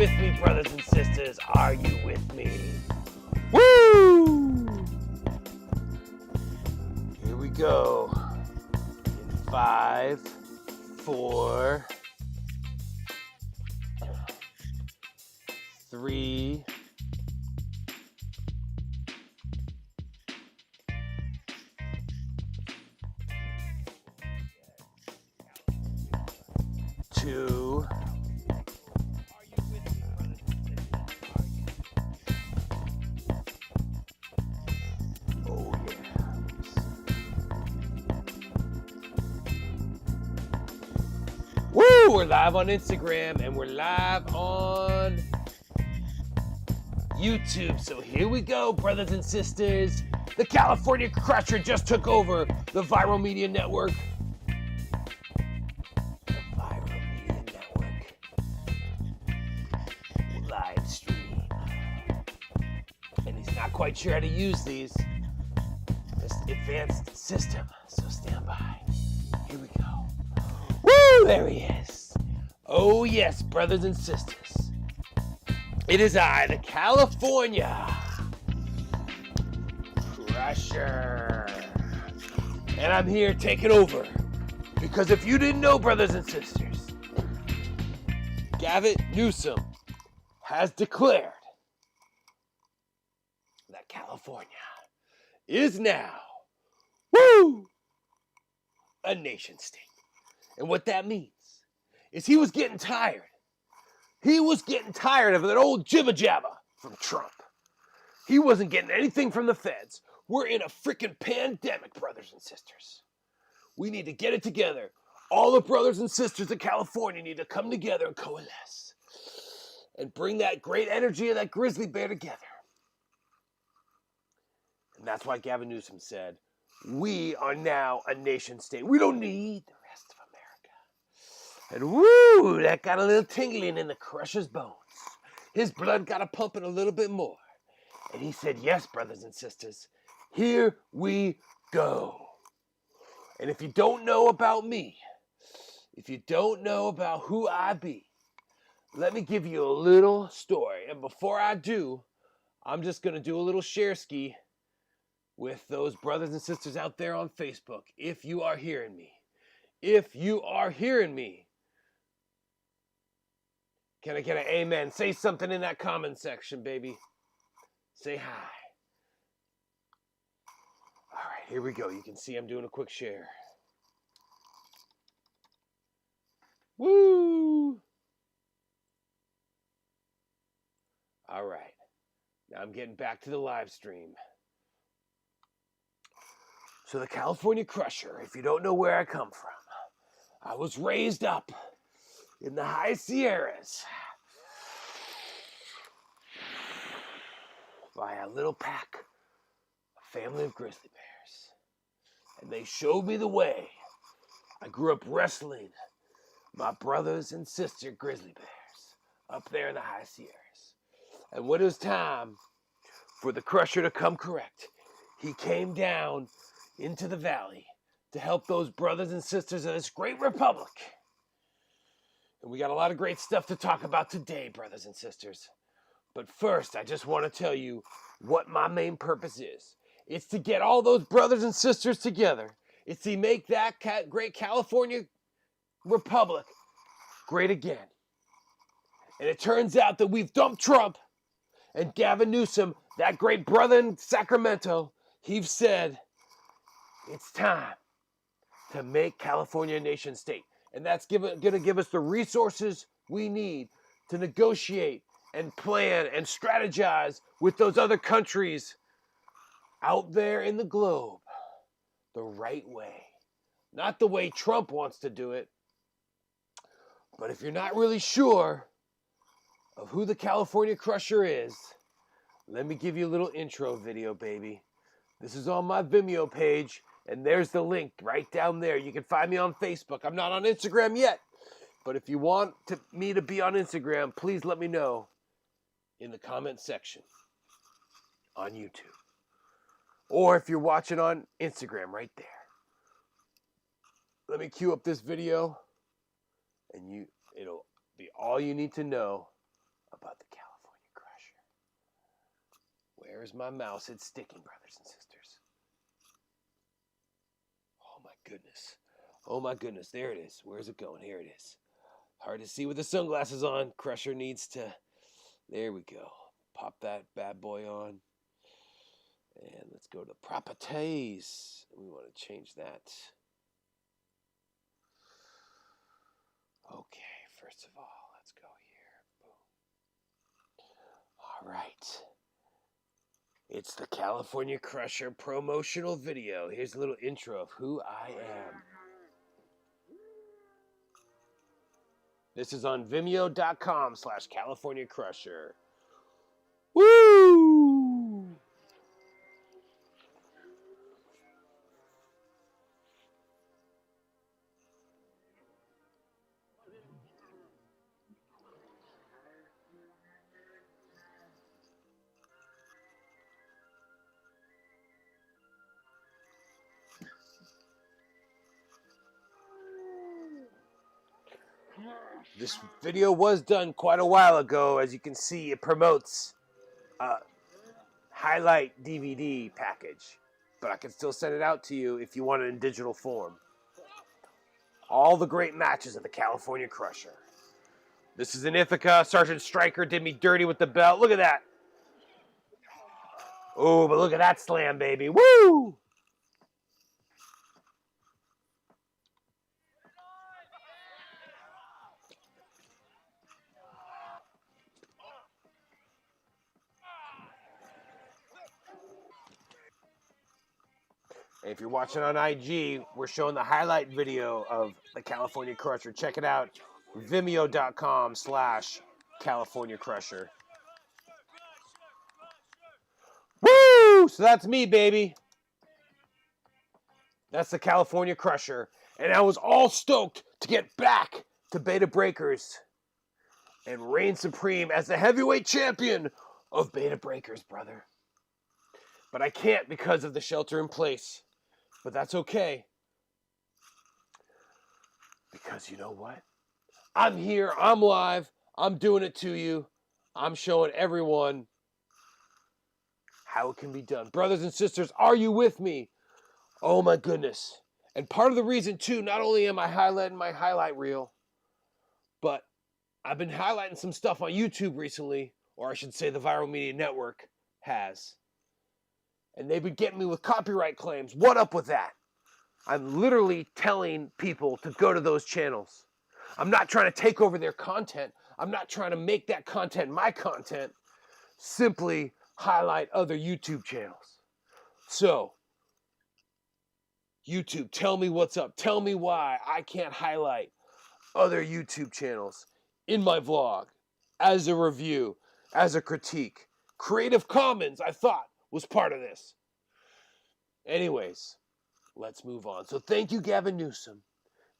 with me, brothers and sisters? Are you with me? Woo! Here we go. In 5, 4, 3, 2. Oh yeah. Woo! We're live on Instagram and we're live on YouTube. So here we go, brothers and sisters. The California Crusher just took over the Viral Media Network. Live stream. And he's not quite sure how to use this advanced system. So stand by. Here we go. Woo! There he is. Oh yes, brothers and sisters. It is I, the California Crusher. And I'm here taking over. Because if you didn't know, brothers and sisters, Gavin Newsom has declared that California is now, a nation state. And what that means is he was getting tired. He was getting tired of that old jibba jabba from Trump. He wasn't getting anything from the feds. We're in a freaking pandemic, brothers and sisters. We need to get it together. All the brothers and sisters of California need to come together and coalesce and bring that great energy of that grizzly bear together. And that's why Gavin Newsom said, we are now a nation state. We don't need the rest of America. And woo, that got a little tingling in the Crusher's bones. His blood got a pumping a little bit more. And he said, yes, brothers and sisters, here we go. And if you don't know about me, if you don't know about who I be, let me give you a little story. And before I do, I'm just going to do a little share ski with those brothers and sisters out there on Facebook. If you are hearing me, if you are hearing me, can I get an amen? Say something in that comment section, baby. Say hi. All right, here we go. You can see I'm doing a quick share. Woo! All right. Now I'm getting back to the live stream. So the California Crusher, if you don't know where I come from, I was raised up in the high Sierras by a little pack, a family of grizzly bears. And they showed me the way. I grew up wrestling my brothers and sister grizzly bears up there in the high Sierras. And when it was time for the Crusher to come correct, he came down into the valley to help those brothers and sisters of this great republic. And we got a lot of great stuff to talk about today, brothers and sisters. But first, I just want to tell you what my main purpose is. It's to get all those brothers and sisters together. It's to make that great California republic great again. And it turns out that we've dumped Trump, and Gavin Newsom, that great brother in Sacramento, he's said, it's time to make California a nation state. And that's going to give us the resources we need to negotiate and plan and strategize with those other countries out there in the globe the right way. Not the way Trump wants to do it. But if you're not really sure of who the California Crusher is, let me give you a little intro video, baby. This is on my Vimeo page, and there's the link right down there. You can find me on Facebook. I'm not on Instagram yet, but if you want me to be on Instagram, please let me know in the comment section on YouTube. Or if you're watching on Instagram right there. Let me cue up this video, and it'll be all you need to know Where's my mouse? It's sticking, brothers and sisters. Oh my goodness. Oh my goodness. There it is. Where's it going? Here it is. Hard to see with the sunglasses on. Crusher needs to... There we go. Pop that bad boy on. And let's go to properties. We want to change that. Okay, first of all, let's go here. Boom. All right. It's the California Crusher promotional video. Here's a little intro of who I am. This is on vimeo.com/California Crusher. Woo! This video was done quite a while ago. As you can see, it promotes a highlight DVD package, but I can still send it out to you if you want it in digital form. All the great matches of the California Crusher. This is an Ithaca. Sergeant Stryker did me dirty with the belt. Look at that. Oh, but look at that slam, baby. Woo! And if you're watching on IG, we're showing the highlight video of the California Crusher. Check it out. Vimeo.com/California Crusher. Woo! So that's me, baby. That's the California Crusher. And I was all stoked to get back to Beta Breakers and reign supreme as the heavyweight champion of Beta Breakers, brother. But I can't because of the shelter in place. But that's okay. Because you know what? I'm here. I'm live. I'm doing it to you. I'm showing everyone how it can be done. Brothers and sisters, are you with me? Oh my goodness. And part of the reason too, not only am I highlighting my highlight reel, but I've been highlighting some stuff on YouTube recently, or I should say the Viral Media Network has. And they've been getting me with copyright claims. What up with that? I'm literally telling people to go to those channels. I'm not trying to take over their content. I'm not trying to make that content my content. Simply highlight other YouTube channels. So, YouTube, tell me what's up. Tell me why I can't highlight other YouTube channels in my vlog, as a review, as a critique. Creative Commons, I thought, was part of this. Anyways, let's move on. So thank you, Gavin Newsom.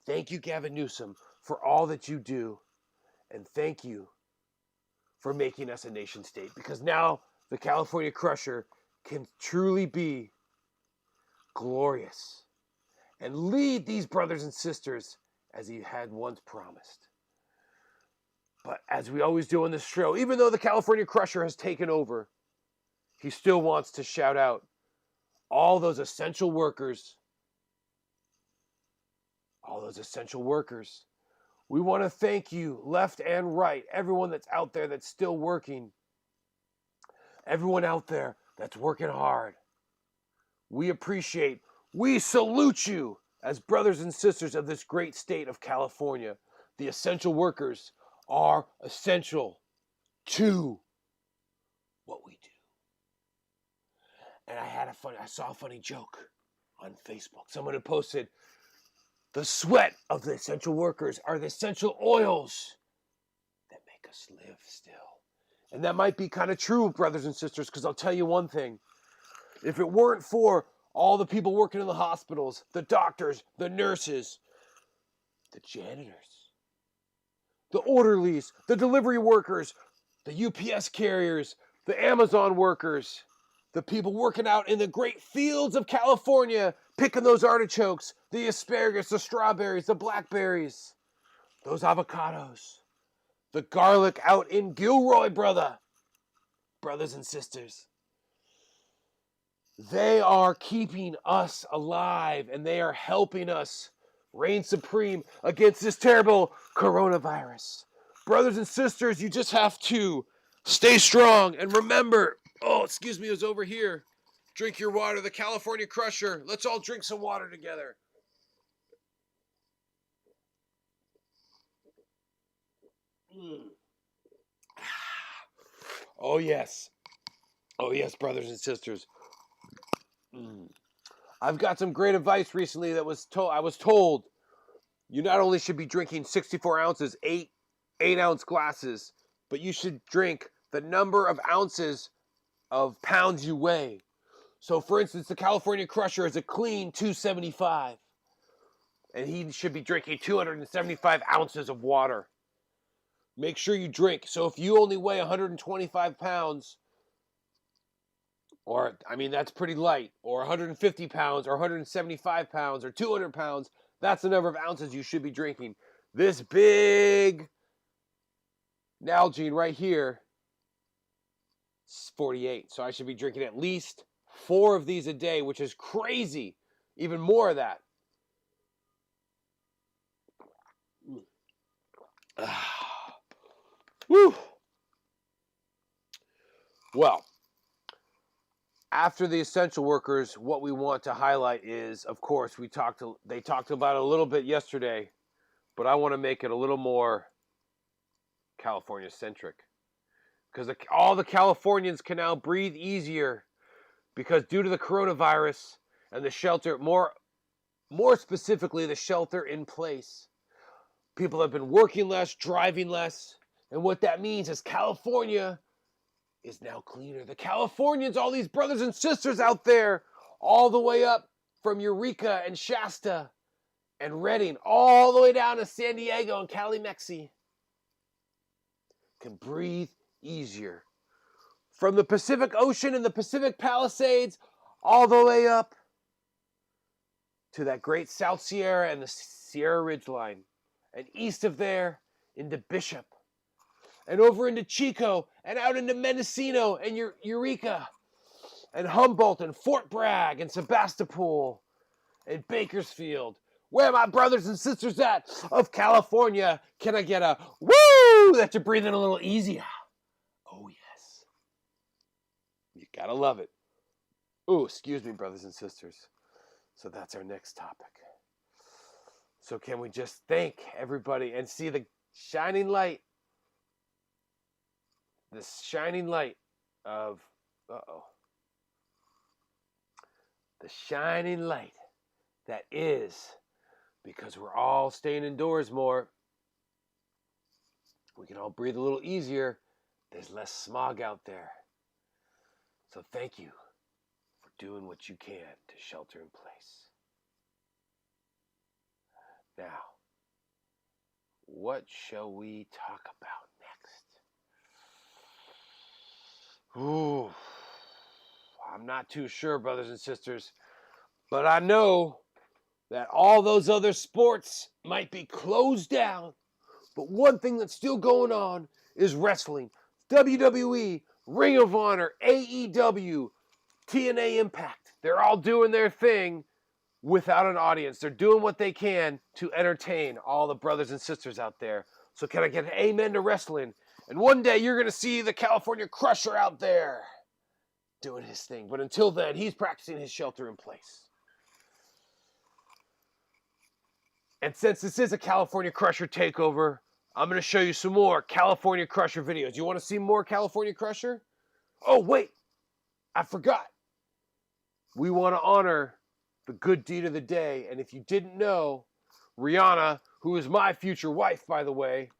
Thank you, Gavin Newsom, for all that you do. And thank you for making us a nation state. Because now the California Crusher can truly be glorious and lead these brothers and sisters as he had once promised. But as we always do on this show, even though the California Crusher has taken over, he still wants to shout out all those essential workers. All those essential workers. We want to thank you, left and right, everyone that's out there that's still working. Everyone out there that's working hard. We appreciate, we salute you as brothers and sisters of this great state of California. The essential workers are essential to what we do. And I saw a funny joke on Facebook. Someone had posted, the sweat of the essential workers are the essential oils that make us live still. And that might be kind of true, brothers and sisters, because I'll tell you one thing. If it weren't for all the people working in the hospitals, the doctors, the nurses, the janitors, the orderlies, the delivery workers, the UPS carriers, the Amazon workers, the people working out in the great fields of California, picking those artichokes, the asparagus, the strawberries, the blackberries, those avocados, the garlic out in Gilroy, brothers and sisters. They are keeping us alive, and they are helping us reign supreme against this terrible coronavirus. Brothers and sisters, you just have to stay strong and remember. Oh, excuse me, it was over here. Drink your water, the California Crusher. Let's all drink some water together. Oh, yes. Oh, yes, brothers and sisters. I've got some great advice recently that I was told you not only should be drinking 64 ounces, 8-ounce glasses, but you should drink the number of ounces of pounds you weigh. So, for instance, the California Crusher is a clean 275, and he should be drinking 275 ounces of water. Make sure you drink. So if you only weigh 125 pounds, or, I mean, that's pretty light, or 150 pounds, or 175 pounds, or 200 pounds, that's the number of ounces you should be drinking. This big Nalgene right here is 48. So I should be drinking at least 4 of these a day, which is crazy. Even more of that. Woo. Well, after the essential workers, what we want to highlight is, of course, they talked about it a little bit yesterday, but I want to make it a little more California-centric. Because all the Californians can now breathe easier because due to the coronavirus and the shelter, more specifically, the shelter in place, people have been working less, driving less, and what that means is California is now cleaner. The Californians, all these brothers and sisters out there, all the way up from Eureka and Shasta and Redding, all the way down to San Diego and Cali-Mexi, can breathe easier. From the Pacific Ocean and the Pacific Palisades, all the way up to that great South Sierra and the Sierra Ridgeline, and east of there into Bishop, and over into Chico, and out into Mendocino, and Eureka, and Humboldt, and Fort Bragg, and Sebastopol, and Bakersfield. Where my brothers and sisters at of California, can I get a woo that you're breathing a little easier? Oh, yes. You gotta love it. Oh, excuse me, brothers and sisters. So that's our next topic. So can we just thank everybody and see the shining light? This shining light of, the shining light that is, because we're all staying indoors more, we can all breathe a little easier. There's less smog out there. So thank you for doing what you can to shelter in place. Now, what shall we talk about next? Ooh, I'm not too sure, brothers and sisters, but I know that all those other sports might be closed down, but one thing that's still going on is wrestling. WWE, Ring of Honor, AEW, TNA Impact. They're all doing their thing without an audience. They're doing what they can to entertain all the brothers and sisters out there. So can I get an amen to wrestling? And one day you're going to see the California Crusher out there doing his thing. But until then, he's practicing his shelter in place. And since this is a California Crusher takeover, I'm going to show you some more California Crusher videos. You want to see more California Crusher? Oh, wait. I forgot. We want to honor the good deed of the day. And if you didn't know, Rihanna, who is my future wife, by the way,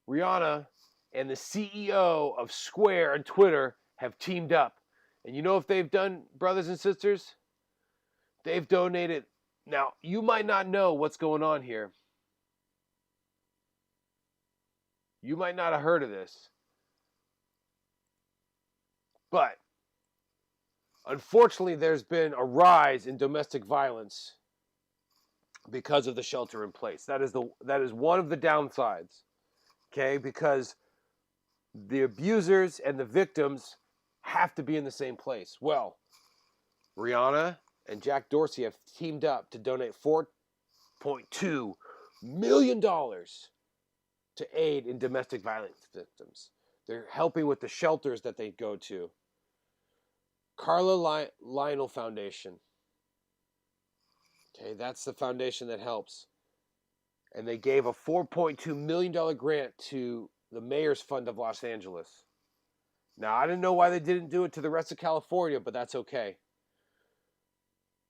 Rihanna and the CEO of Square and Twitter have teamed up. And you know what they've done, brothers and sisters? They've donated. Now, you might not know what's going on here. You might not have heard of this. But unfortunately, there's been a rise in domestic violence because of the shelter in place. That is one of the downsides. Okay? Because the abusers and the victims have to be in the same place. Well, Rihanna and Jack Dorsey have teamed up to donate $4.2 million to aid in domestic violence victims. They're helping with the shelters that they go to. Carla Lionel Foundation. Okay, that's the foundation that helps. And they gave a $4.2 million grant to the Mayor's Fund of Los Angeles. Now, I didn't know why they didn't do it to the rest of California, but that's okay.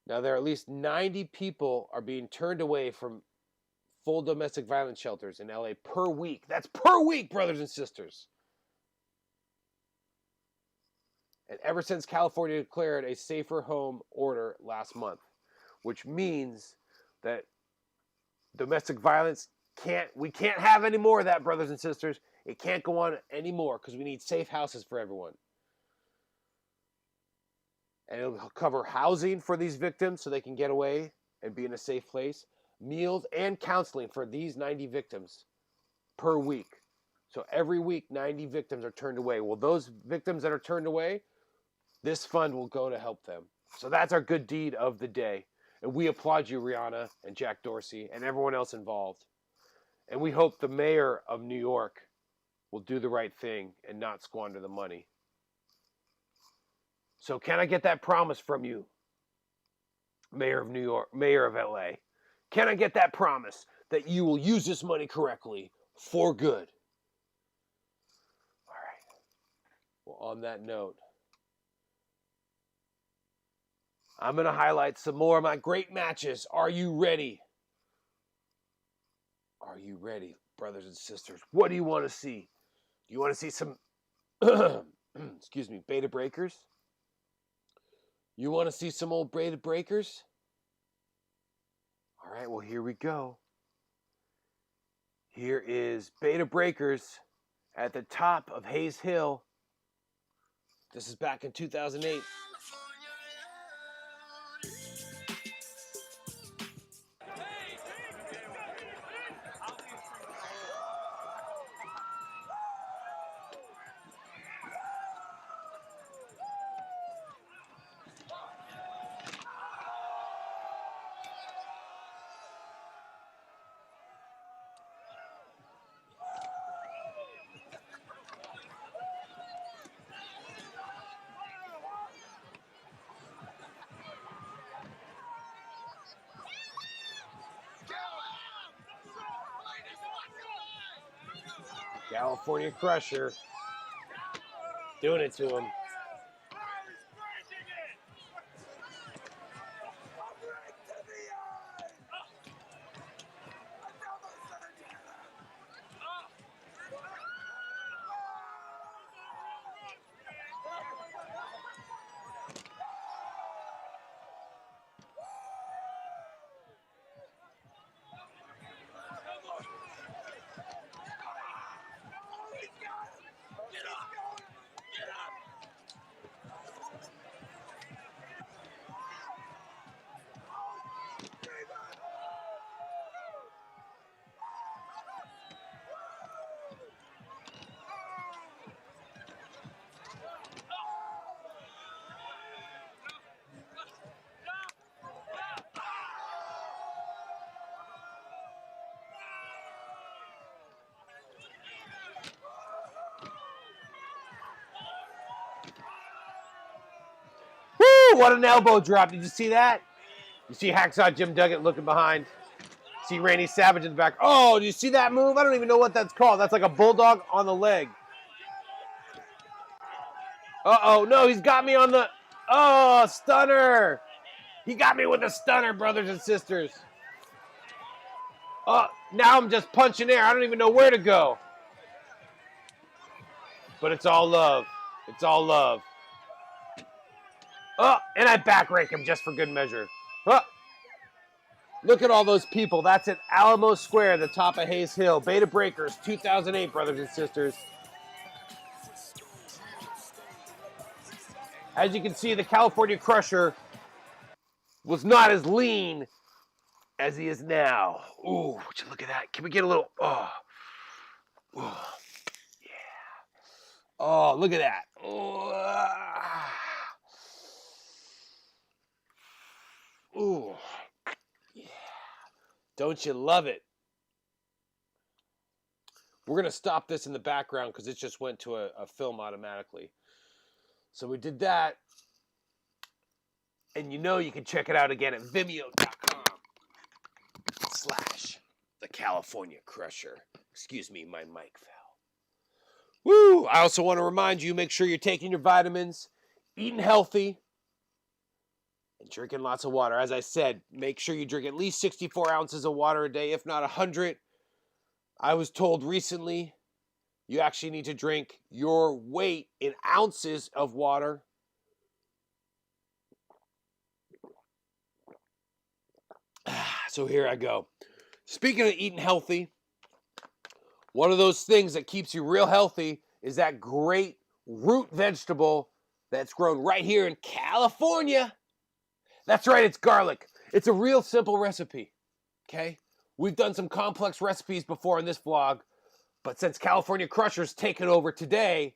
Now, there are at least 90 people are being turned away from full domestic violence shelters in LA per week. That's per week, brothers and sisters. And ever since California declared a safer home order last month, which means that domestic violence we can't have any more of that, brothers and sisters. It can't go on anymore because we need safe houses for everyone. And it'll cover housing for these victims so they can get away and be in a safe place, meals and counseling for these 90 victims per week. So every week, 90 victims are turned away. Well, those victims that are turned away, this fund will go to help them. So that's our good deed of the day. And we applaud you, Rihanna and Jack Dorsey and everyone else involved. And we hope the mayor of New York will do the right thing and not squander the money. So can I get that promise from you, Mayor of New York, Mayor of LA? Can I get that promise that you will use this money correctly for good? All right. Well, on that note, I'm going to highlight some more of my great matches. Are you ready? Are you ready, brothers and sisters? What do you want to see? Do you want to see some, excuse me, beta breakers? You want to see some old beta breakers? All right, well, here we go. Here is beta breakers at the top of Hayes Hill. This is back in 2008. California Crusher. Doing it to him. Woo! What an elbow drop. Did you see that? You see Hacksaw Jim Duggan looking behind. See Randy Savage in the back. Oh, do you see that move? I don't even know what that's called. That's like a bulldog on the leg. Uh-oh. No, he's got me on the... Oh, stunner. He got me with a stunner, brothers and sisters. Oh, now I'm just punching air. I don't even know where to go. But it's all love. It's all love. Oh, and I back rake him just for good measure. Oh. Look at all those people. That's at Alamo Square, the top of Hayes Hill. Beta Breakers, 2008, brothers and sisters. As you can see, the California Crusher was not as lean as he is now. Ooh, would you look at that? Can we get a little... Oh, ooh, yeah. Oh, look at that. Oh, Ooh. Yeah. Don't you love it? We're going to stop this in the background because it just went to a film automatically. So we did that. And you know you can check it out again at vimeo.com/The California Crusher. Excuse me, my mic fell. Woo! I also want to remind you, make sure you're taking your vitamins, eating healthy, and drinking lots of water. As I said, make sure you drink at least 64 ounces of water a day, if not 100. I was told recently you actually need to drink your weight in ounces of water. So here I go. Speaking of eating healthy, one of those things that keeps you real healthy is that great root vegetable that's grown right here in California. That's right, it's garlic. It's a real simple recipe, okay? We've done some complex recipes before in this vlog, but since California Crusher's taken over today,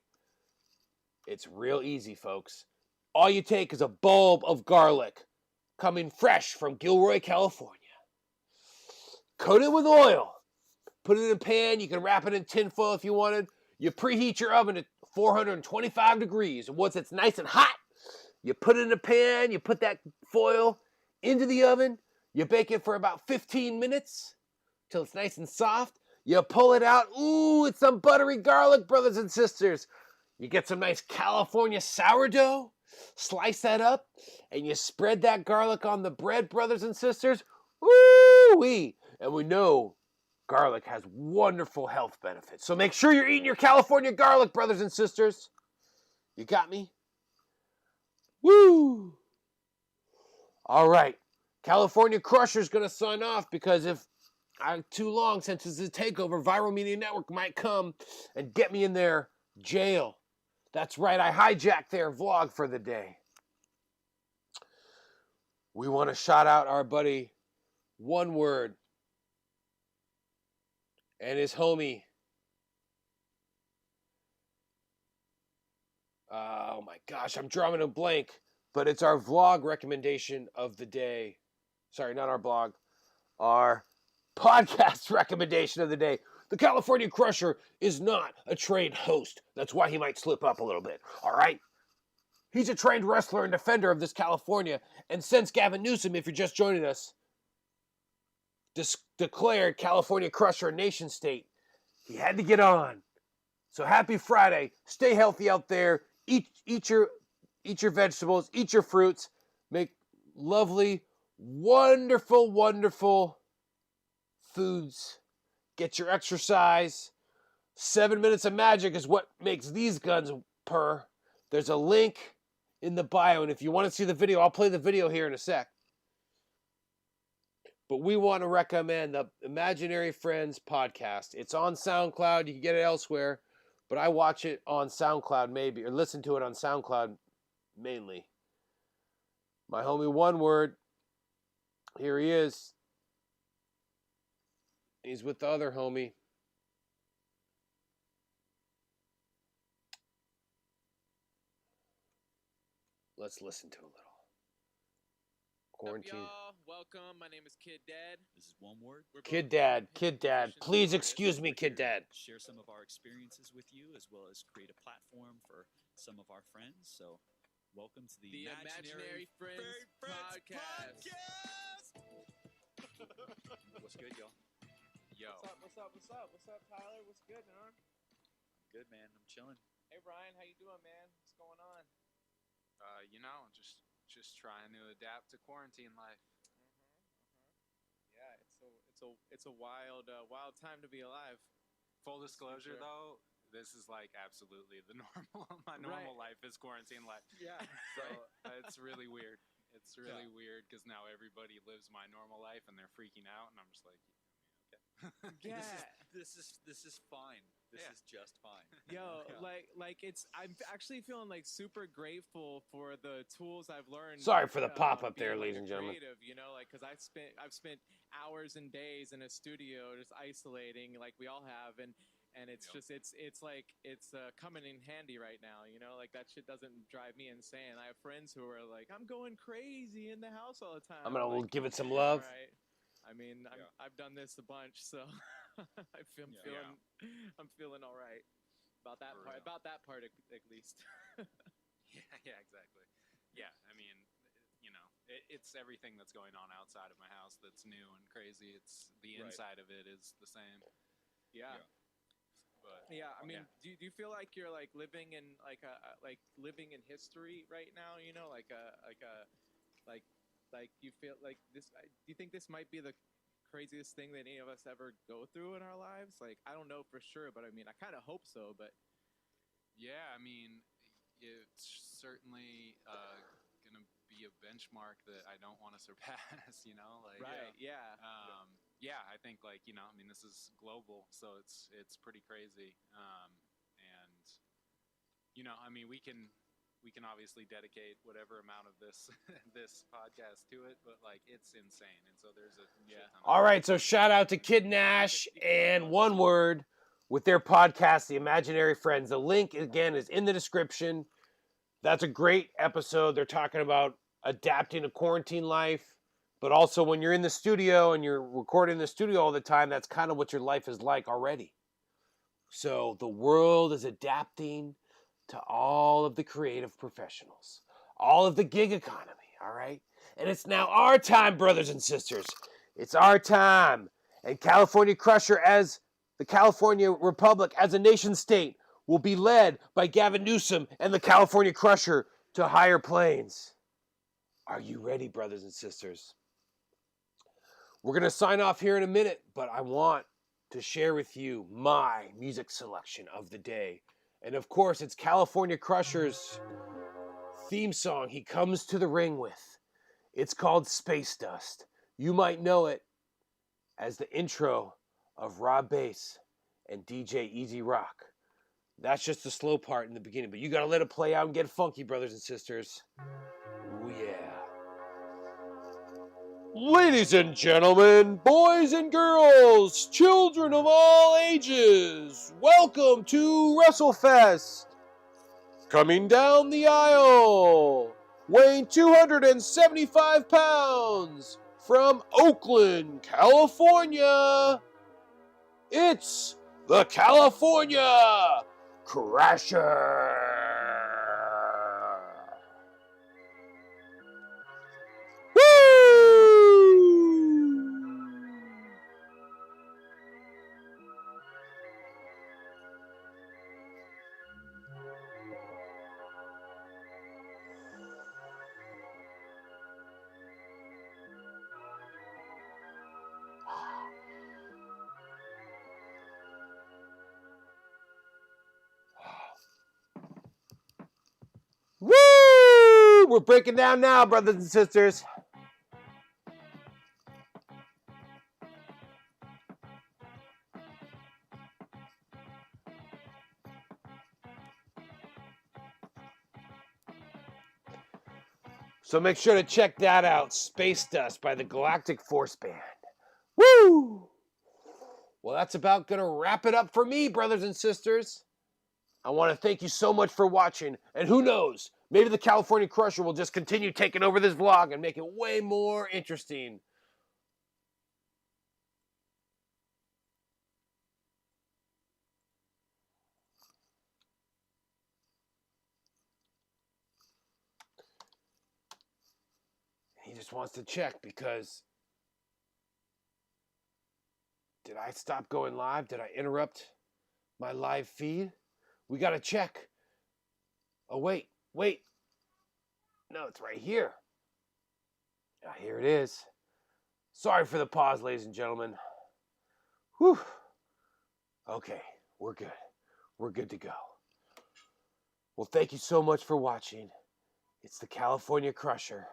it's real easy, folks. All you take is a bulb of garlic coming fresh from Gilroy, California. Coat it with oil. Put it in a pan. You can wrap it in tinfoil if you wanted. You preheat your oven at 425 degrees. And once it's nice and hot, you put it in a pan. You put that foil into the oven. You bake it for about 15 minutes till it's nice and soft. You pull it out. Ooh, it's some buttery garlic, brothers and sisters. You get some nice California sourdough. Slice that up. And you spread that garlic on the bread, brothers and sisters. Woo-wee. And we know garlic has wonderful health benefits. So make sure you're eating your California garlic, brothers and sisters. You got me? Woo! All right. California Crusher's going to sign off because if I'm too long since it's a takeover, Viral Media Network might come and get me in their jail. That's right. I hijacked their vlog for the day. We want to shout out our buddy One Word and his homie. Oh my gosh, I'm drawing a blank, but it's our vlog recommendation of the day. Sorry, not our blog, our podcast recommendation of the day. The California Crusher is not a trained host. That's why he might slip up a little bit, all right? He's a trained wrestler and defender of this California, and since Gavin Newsom, if you're just joining us, declared California Crusher a nation state, he had to get on. So happy Friday. Stay healthy out there. Eat your vegetables. Eat your fruits. Make lovely, wonderful, wonderful foods. Get your exercise. 7 minutes of magic is what makes these guns purr. There's a link in the bio, and if you want to see the video, I'll play the video here in a sec. But we want to recommend the Imaginary Friends podcast. It's on SoundCloud. You can get it elsewhere. But I watch it on SoundCloud maybe, or listen to it on SoundCloud mainly. My homie One Word, here he is. He's with the other homie. Let's listen to a little. Quarantine. What's up, y'all? Welcome. My name is Kid Dad. This is One Word. Kid Dad. Please excuse me, Kid Dad. Share some of our experiences with you, as well as create a platform for some of our friends. So, welcome to the Imaginary Friends podcast. What's good, y'all? Yo. What's up, Tyler? What's good, man? Good, man. I'm chilling. Hey, Ryan, how you doing, man? What's going on? Just trying to adapt to quarantine life. Yeah, it's a wild time to be alive. Full disclosure, sure. though, this is like absolutely the normal. My normal life is quarantine life. Yeah. So it's really weird. It's really weird because now everybody lives my normal life and they're freaking out, and I'm just like, okay. Yeah. This is fine. This is just fine. Yo, like it's. I'm actually feeling like super grateful for the tools I've learned. Sorry for the pop-up there, being, ladies and gentlemen. Creative, you know, like because I've spent hours and days in a studio just isolating, like we all have, and and it's Yep. just it's like it's coming in handy right now, you know, like that shit doesn't drive me insane. I have friends who are like, I'm going crazy in the house all the time. I'm gonna like, give it some all love. right. I mean, Yeah. I've done this a bunch, so I'm feeling I'm feeling all right about that For part. real. About that part at least. Yeah, exactly. Yeah, I mean, you know, it's everything that's going on outside of my house that's new and crazy. It's the Right. inside of it is the same. Yeah. But Yeah, I mean, yeah. do you feel like you're like living in like like living in history right now? You know, like you feel like this. Do you think this might be the craziest thing that any of us ever go through in our lives? Like, I don't know for sure, but I mean, I kind of hope so. But Yeah, I mean, it's certainly gonna be a benchmark that I don't want to surpass. You know, like right, yeah. yeah, I think like I mean, this is global, so it's pretty crazy. And I mean, we can obviously dedicate whatever amount of this this podcast to it, but like it's insane, and so there's a shit ton of All right, so shout out to Kid Nash and One Word with their podcast, The Imaginary Friends. The link, again, is in the description. That's a great episode. They're talking about adapting to quarantine life, but also when you're in the studio and you're recording in the studio all the time, that's kind of what your life is like already. So the world is adapting to all of the creative professionals, all of the gig economy, all right? And it's now our time, brothers and sisters. It's our time. And California Crusher, as the California Republic, as a nation state, will be led by Gavin Newsom and the California Crusher to higher planes. Are you ready, brothers and sisters? We're going to sign off here in a minute, but I want to share with you my music selection of the day. And of course, it's California Crusher's theme song he comes to the ring with. It's called Space Dust. You might know it as the intro of Rob Bass and DJ Easy Rock. That's just the slow part in the beginning, but you gotta let it play out and get funky, brothers and sisters. Ooh, yeah. Ladies and gentlemen, boys and girls, children of all ages, welcome to WrestleFest. Coming down the aisle, weighing 275 pounds, from Oakland, California, it's the California Crasher. Woo! We're breaking down now, brothers and sisters. So make sure to check that out, Space Dust by the Galactic Force Band. Woo! Well, that's about going to wrap it up for me, brothers and sisters. I want to thank you so much for watching. And who knows, maybe the California Crusher will just continue taking over this vlog and make it way more interesting. He just wants to check because... Did I stop going live? Did I interrupt my live feed? We got to check. Oh, wait. No, it's right here. Here it is. Sorry for the pause, ladies and gentlemen. Whew. Okay, we're good. We're good to go. Well, thank you so much for watching. It's the California Crusher.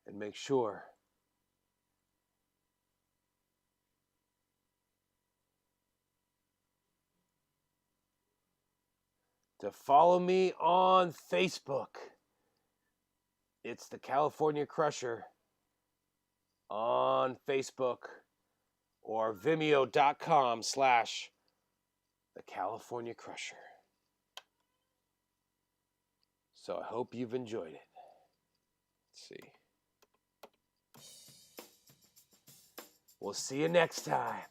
And make sure to follow me on Facebook. It's the California Crusher on Facebook or vimeo.com/ the California Crusher. So I hope you've enjoyed it. Let's see. We'll see you next time.